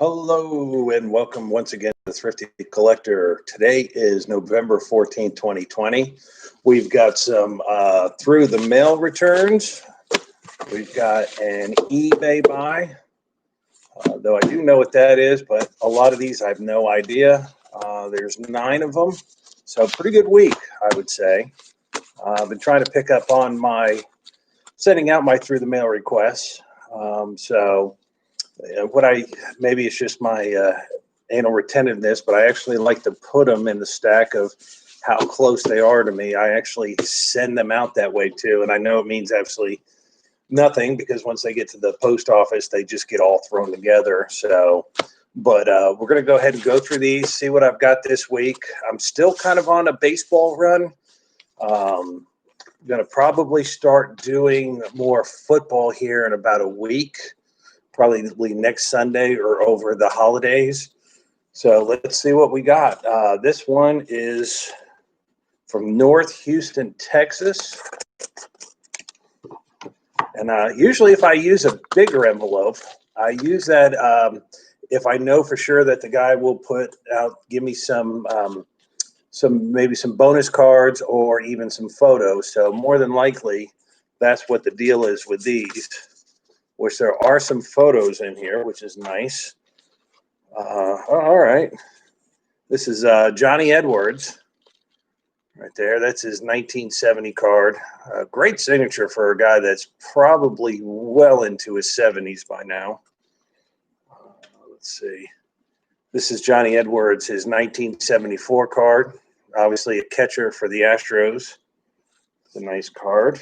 Hello and welcome once again to the Thrifty Collector. Today is November 14th, 2020. We've got some Thru the mail returns. We've got an eBay buy, though I do know what that is, but a lot of these I have no idea. There's 9 of them, so pretty good week, I would say. I've been trying to pick up on my sending out my Thru the mail requests. Maybe it's just my anal retentiveness, but I actually like to put them in the stack of how close they are to me. I actually send them out that way too, and I know it means absolutely nothing because once they get to the post office, they just get all thrown together. But we're going to go ahead and go through these, see what I've got this week. I'm still kind of on a baseball run. I'm going to probably start doing more football here in about a week. Probably next Sunday or over the holidays. So let's see what we got. This one is from North Houston, Texas. And usually if I use a bigger envelope, I use that if I know for sure that the guy will give me some maybe some bonus cards or even some photos. So more than likely, that's what the deal is with these. Which there are some photos in here, which is nice. All right. This is Johnny Edwards right there. That's his 1970 card. Great signature for a guy that's probably well into his 70s by now. Let's see. This is Johnny Edwards, his 1974 card. Obviously a catcher for the Astros. It's a nice card.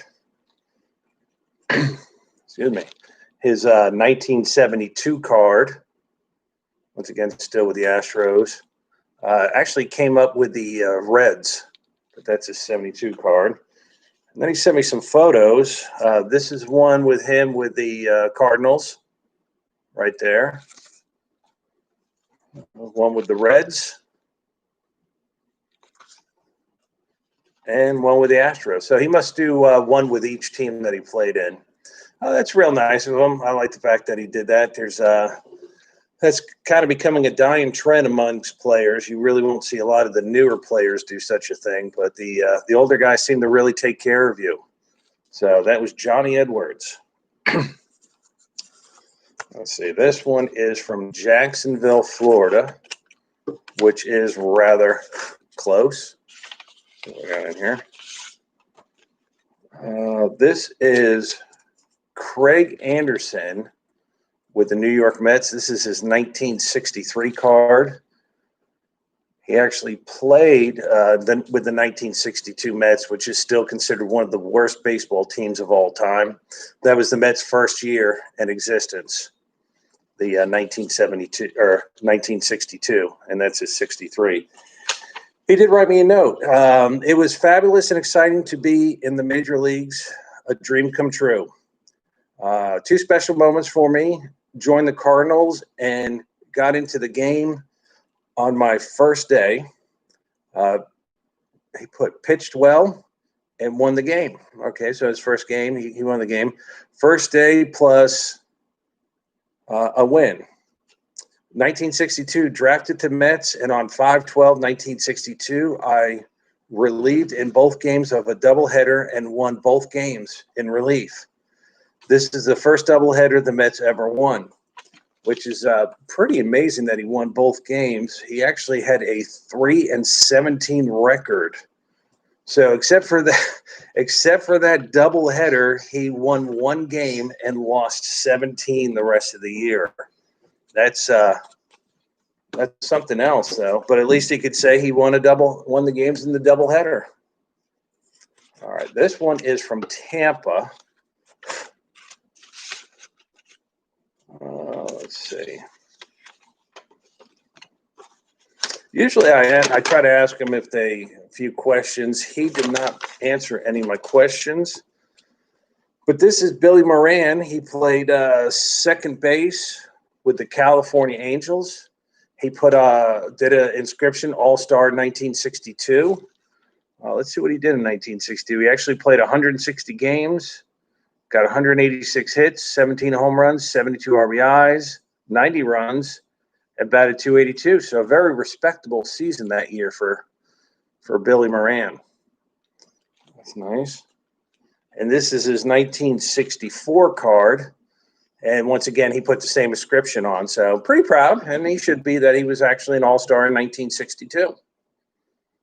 Excuse me. His 1972 card, once again, still with the Astros, actually came up with the Reds, but that's his 72 card. And then he sent me some photos. This is one with him with the Cardinals right there. One with the Reds. And one with the Astros. So he must do one with each team that he played in. That's real nice of him. I like the fact that he did that. That's kind of becoming a dying trend amongst players. You really won't see a lot of the newer players do such a thing, but the older guys seem to really take care of you. So that was Johnny Edwards. Let's see. This one is from Jacksonville, Florida, which is rather close. What we got in here? This is Craig Anderson with the New York Mets. This is his 1963 card. He actually played with the 1962 Mets, which is still considered one of the worst baseball teams of all time. That was the Mets' first year in existence, the 1962, and that's his 63. He did write me a note. It was fabulous and exciting to be in the major leagues, a dream come true. 2 special moments for me. Joined the Cardinals and got into the game on my first day. He pitched well and won the game. Okay, so his first game, he won the game. First day plus a win. 1962, drafted to Mets, and on 5/12/1962, I relieved in both games of a doubleheader and won both games in relief. This is the first doubleheader the Mets ever won, which is pretty amazing that he won both games. He actually had a 3-17 record. So except for that doubleheader, he won 1 game and lost 17 the rest of the year. That's something else, though. But at least he could say he won the games in the doubleheader. All right, this one is from Tampa. Let's see. Usually I try to ask him a few questions. He did not answer any of my questions. But this is Billy Moran. He played second base with the California Angels. He did an inscription All-Star 1962. Let's see what he did in 1962. He actually played 160 games. Got 186 hits, 17 home runs, 72 RBIs, 90 runs, and batted .282. So a very respectable season that year for Billy Moran. That's nice. And this is his 1964 card. And once again, he put the same inscription on. So pretty proud. And he should be that he was actually an all-star in 1962.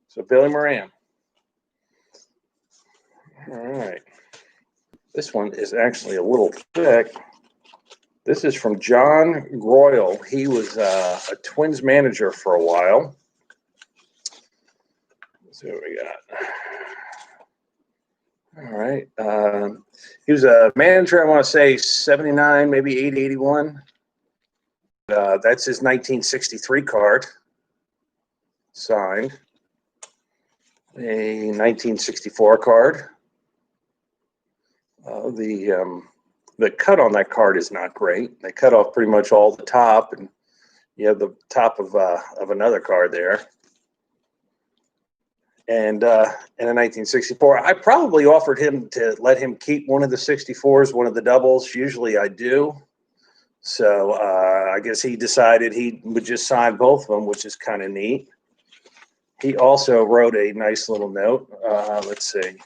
So Billy Moran. All right. This one is actually a little thick. This is from John Groyle. He was a Twins manager for a while. Let's see what we got. All right. He was a manager, I want to say 79, maybe 80, 81. That's his 1963 card, signed. A 1964 card. The cut on that card is not great. They cut off pretty much all the top, and you have the top of another card there. And in a 1964, I probably offered him to let him keep one of the 64s, one of the doubles. Usually I do. So I guess he decided he would just sign both of them, which is kind of neat. He also wrote a nice little note. Let's see.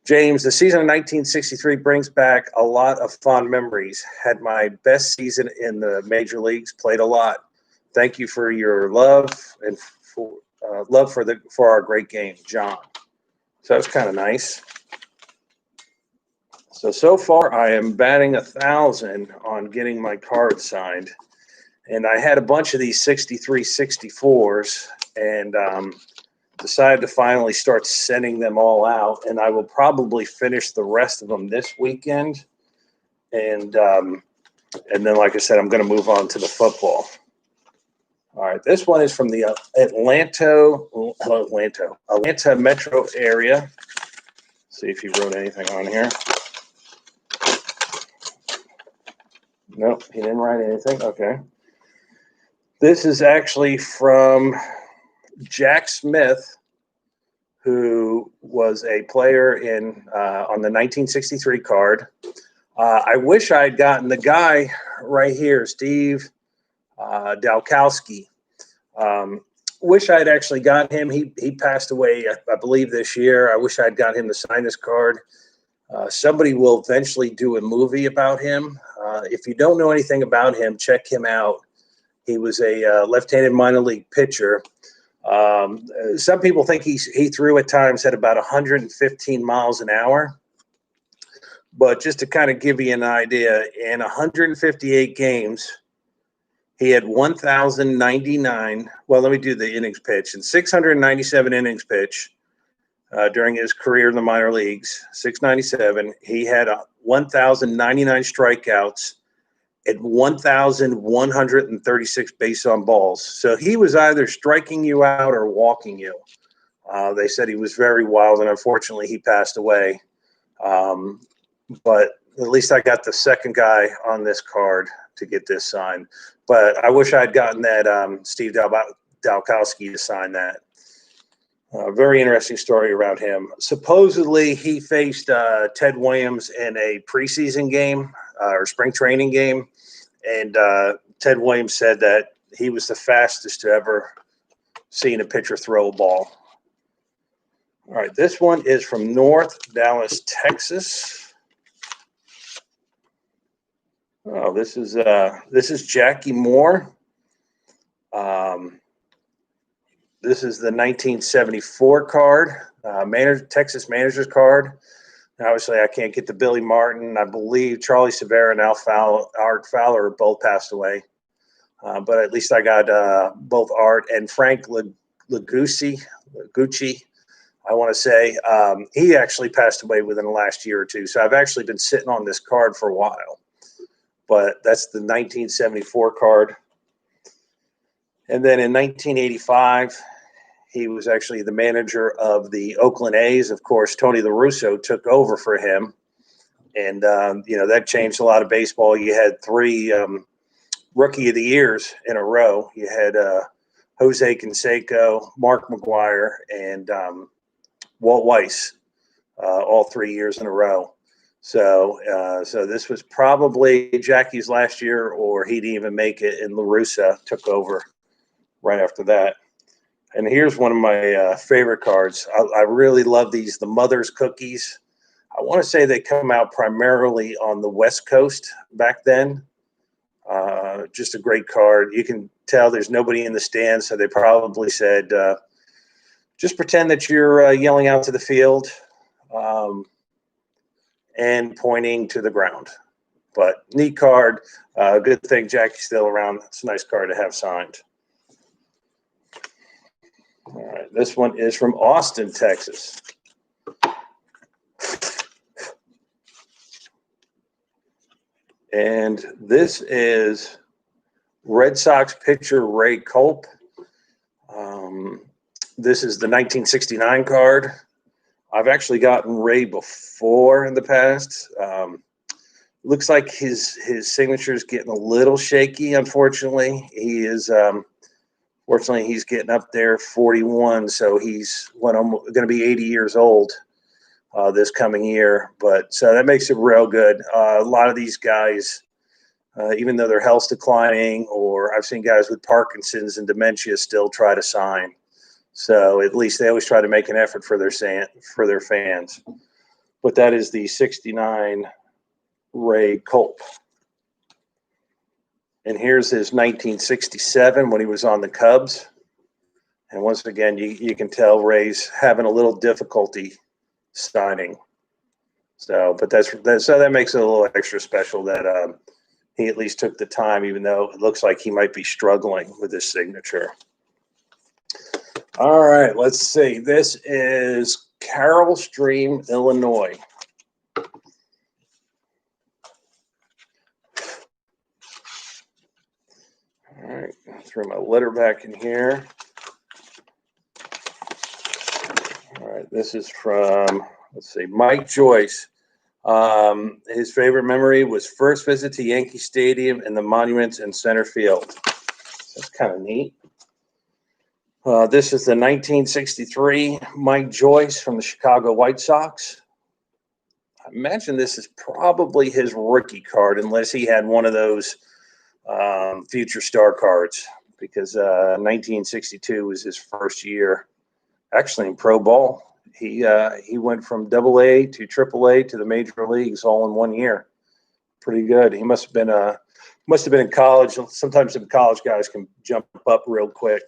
James, the season of 1963 brings back a lot of fond memories. Had my best season in the major leagues, played a lot. Thank you for your love and love for our great game, John. So that's kind of nice. So far I am batting 1,000 on getting my card signed, and I had a bunch of these 63 64s, and decided to finally start sending them all out, and I will probably finish the rest of them this weekend, and then, like I said, I'm going to move on to the football. All right, this one is from the Atlanta metro area. See if he wrote anything on here. Nope, he didn't write anything. Okay. This is actually from Jack Smith, who was a player on the 1963 card. I wish I had gotten the guy right here, Steve Dalkowski. Wish I had actually got him. He passed away, I believe, this year. I wish I had got him to sign this card. Somebody will eventually do a movie about him. If you don't know anything about him, check him out. He was a left-handed minor league pitcher. Some people think he threw at times at about 115 miles an hour. But just to kind of give you an idea, in 158 games, he had 1,099. Well, let me do the innings pitch. In 697 innings pitch during his career in the minor leagues, 697, he had 1,099 strikeouts and 1,136 base on balls. So he was either striking you out or walking you. They said he was very wild, and unfortunately he passed away. But at least I got the second guy on this card to get this signed. But I wish I had gotten that Steve Dalkowski to sign that. Very interesting story around him. Supposedly, he faced Ted Williams in a preseason game or spring training game, and Ted Williams said that he was the fastest to ever seen a pitcher throw a ball. All right, this one is from North Dallas, Texas. Oh, this is Jackie Moore. This is the 1974 card, Texas manager's card. Obviously, I can't get to Billy Martin. I believe Charlie Severa and Art Fowler both passed away. But at least I got both Art and Frank Lagucci, I want to say. He actually passed away within the last year or two. So I've actually been sitting on this card for a while. But that's the 1974 card. And then in 1985, he was actually the manager of the Oakland A's. Of course, Tony La Russa took over for him. And, that changed a lot of baseball. You had 3 Rookie of the Years in a row. You had Jose Canseco, Mark McGuire, and Walt Weiss all 3 years in a row. So this was probably Jackie's last year, or he didn't even make it, and LaRussa took over right after that. And here's one of my favorite cards. I really love these, the Mother's Cookies. I want to say they come out primarily on the West Coast back then. Just a great card. You can tell there's nobody in the stands, so they probably said, just pretend that you're yelling out to the field and pointing to the ground. But neat card. Good thing Jackie's still around. It's a nice card to have signed. All right, this one is from Austin, Texas. And this is Red Sox pitcher Ray Culp. This is the 1969 card. I've actually gotten Ray before in the past. Looks like his signature is getting a little shaky, unfortunately. He is fortunately, he's getting up there, 41, so he's going to be 80 years old this coming year. But so that makes it real good. A lot of these guys, even though their health's declining, or I've seen guys with Parkinson's and dementia still try to sign. So at least they always try to make an effort for their fans. But that is the 69 Ray Culp. And here's his 1967 when he was on the Cubs. And once again, you can tell Ray's having a little difficulty signing. So, but so that makes it a little extra special that he at least took the time, even though it looks like he might be struggling with his signature. All right, let's see. This is Carroll Stream, Illinois. All right, throw my letter back in here. All right, this is from, let's see, Mike Joyce. His favorite memory was first visit to Yankee Stadium and the monuments in center field. That's kind of neat. This is the 1963 Mike Joyce from the Chicago White Sox. I imagine this is probably his rookie card, unless he had one of those future star cards, because 1962 was his first year actually in pro ball. He went from AA to AAA to the major leagues all in 1 year. Pretty good. He must have been in college. Sometimes the college guys can jump up real quick.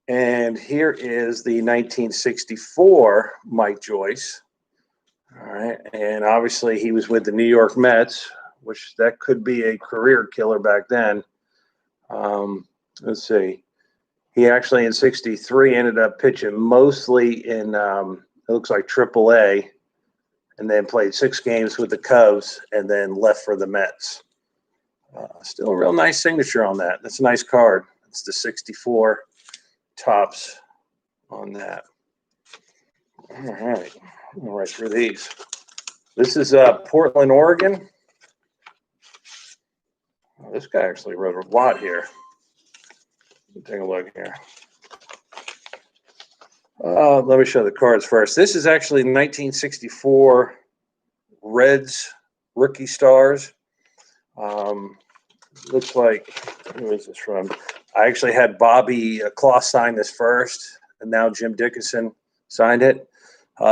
And here is the 1964 Mike Joyce. All right, and obviously he was with the New York Mets, which that could be a career killer back then. Let's see. He actually in 63 ended up pitching mostly in, it looks like AAA, and then played 6 games with the Cubs and then left for the Mets. Still a real nice signature on that. That's a nice card. It's the 64 tops on that. All right. I'll write through these. This is Portland, Oregon. Oh, this guy actually wrote a lot here. Take a look here. Let me show the cards first. This is actually 1964 Reds rookie stars. Looks like, who is this from? I actually had Bobby Clough sign this first, and now Jim Dickinson signed it.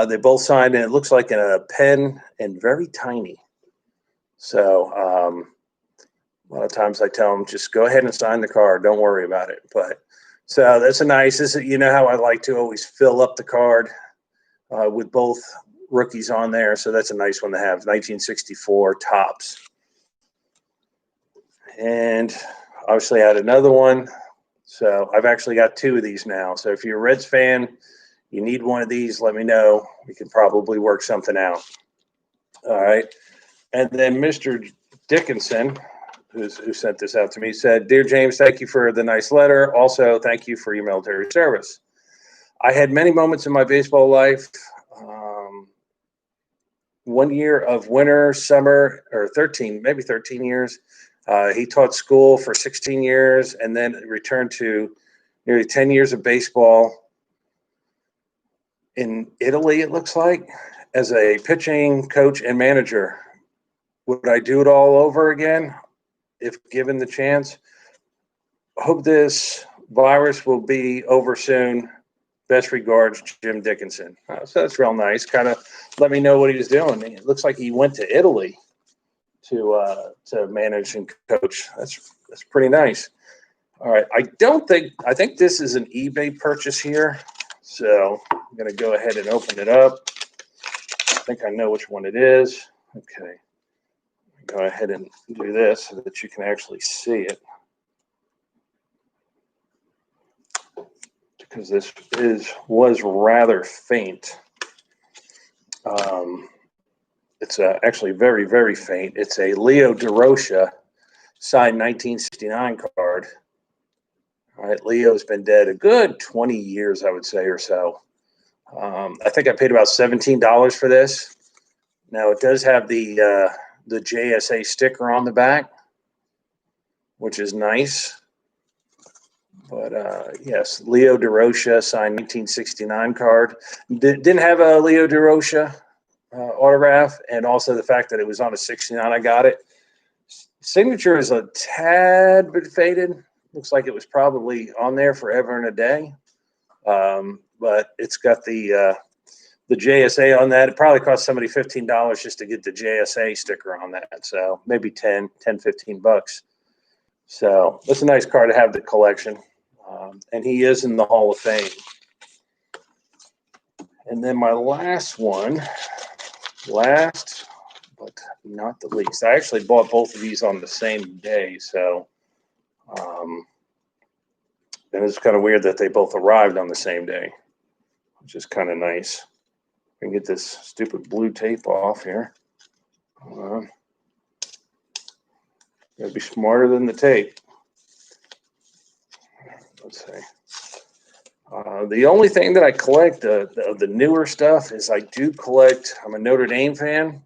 They both signed it. It looks like in a pen and very tiny. So a lot of times I tell them, just go ahead and sign the card. Don't worry about it. But so that's a nice, you know how I like to always fill up the card with both rookies on there. So that's a nice one to have. 1964 tops. And obviously I had another one. So I've actually got 2 of these now. So if you're a Reds fan, you need one of these, let me know. We can probably work something out. All right. And then Mr. Dickinson, who sent this out to me, said, "Dear James, thank you for the nice letter. Also, thank you for your military service. I had many moments in my baseball life. 1 year of winter, summer, or 13 years. He taught school for 16 years and then returned to nearly 10 years of baseball in Italy, it looks like. as a pitching coach and manager, would I do it all over again if given the chance? Hope this virus will be over soon. Best regards, Jim Dickinson. So that's real nice. Kind of let me know what he was doing. It looks like he went to Italy to manage and coach. That's pretty nice. All right. I think this is an eBay purchase here. So I'm going to go ahead and open it up. I think I know which one it is. Okay. Go ahead and do this so that you can actually see it. Because this was rather faint. It's actually very, very faint. It's a Leo DeRocha signed 1969 card. All right, Leo's been dead a good 20 years, I would say, or so. I think I paid about $17 for this. Now, it does have the JSA sticker on the back, which is nice. But, yes, Leo DeRocha signed 1969 card. Didn't have a Leo DeRocha autograph, and also the fact that it was on a 69, I got it. Signature is a tad bit faded. Looks like it was probably on there forever and a day. But it's got the JSA on that. It probably cost somebody $15 just to get the JSA sticker on that. So maybe 10, 15 bucks. So that's a nice card to have the collection. And he is in the Hall of Fame. And then my last one, last but not the least. I actually bought both of these on the same day. So, and it's kind of weird that they both arrived on the same day, which is kind of nice. I can get this stupid blue tape off here. Gotta be smarter than the tape. Let's see. The only thing that I collect of the newer stuff is I do collect. I'm a Notre Dame fan,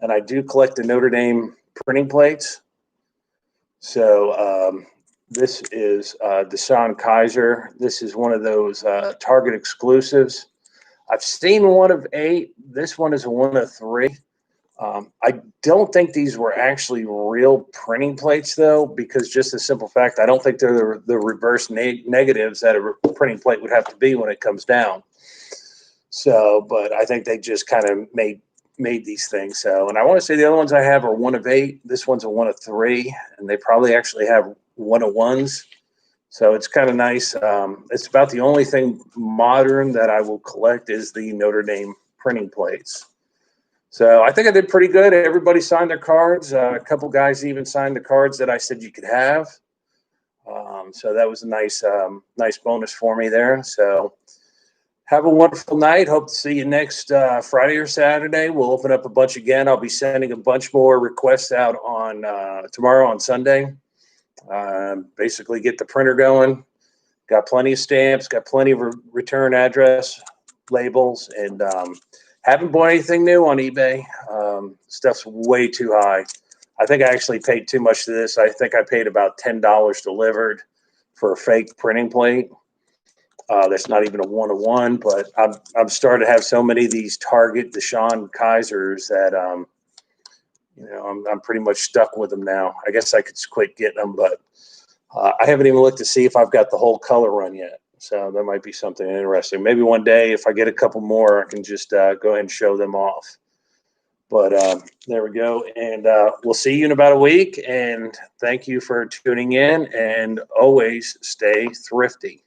and I do collect the Notre Dame printing plates. So this is Deshaun Kaiser. This is one of those Target exclusives. I've seen one of 8. This one is a one of 3. I don't think these were actually real printing plates, though, because just the simple fact, I don't think they're the reverse negatives that a printing plate would have to be when it comes down. So, but I think they just kind of made these things. So, and I want to say the other ones I have are one of 8. This one's a one of 3, and they probably actually have one of 1s. So it's kind of nice. It's about the only thing modern that I will collect is the Notre Dame printing plates. So I think I did pretty good. Everybody signed their cards. A couple guys even signed the cards that I said you could have. So that was a nice bonus for me there. So have a wonderful night. Hope to see you next Friday or Saturday. We'll open up a bunch again. I'll be sending a bunch more requests out on tomorrow on Sunday. Basically get the printer going. Got plenty of stamps. Got plenty of return address labels, and haven't bought anything new on eBay. Stuff's way too high. I think I actually paid too much to this. I think I paid about $10 delivered for a fake printing plate. That's not even a one-to-one, but I'm starting to have so many of these Target Deshaun Kaisers that I'm pretty much stuck with them now. I guess I could quit getting them, but I haven't even looked to see if I've got the whole color run yet. So that might be something interesting. Maybe one day if I get a couple more, I can just go ahead and show them off. But there we go. And we'll see you in about a week. And thank you for tuning in. And always stay thrifty.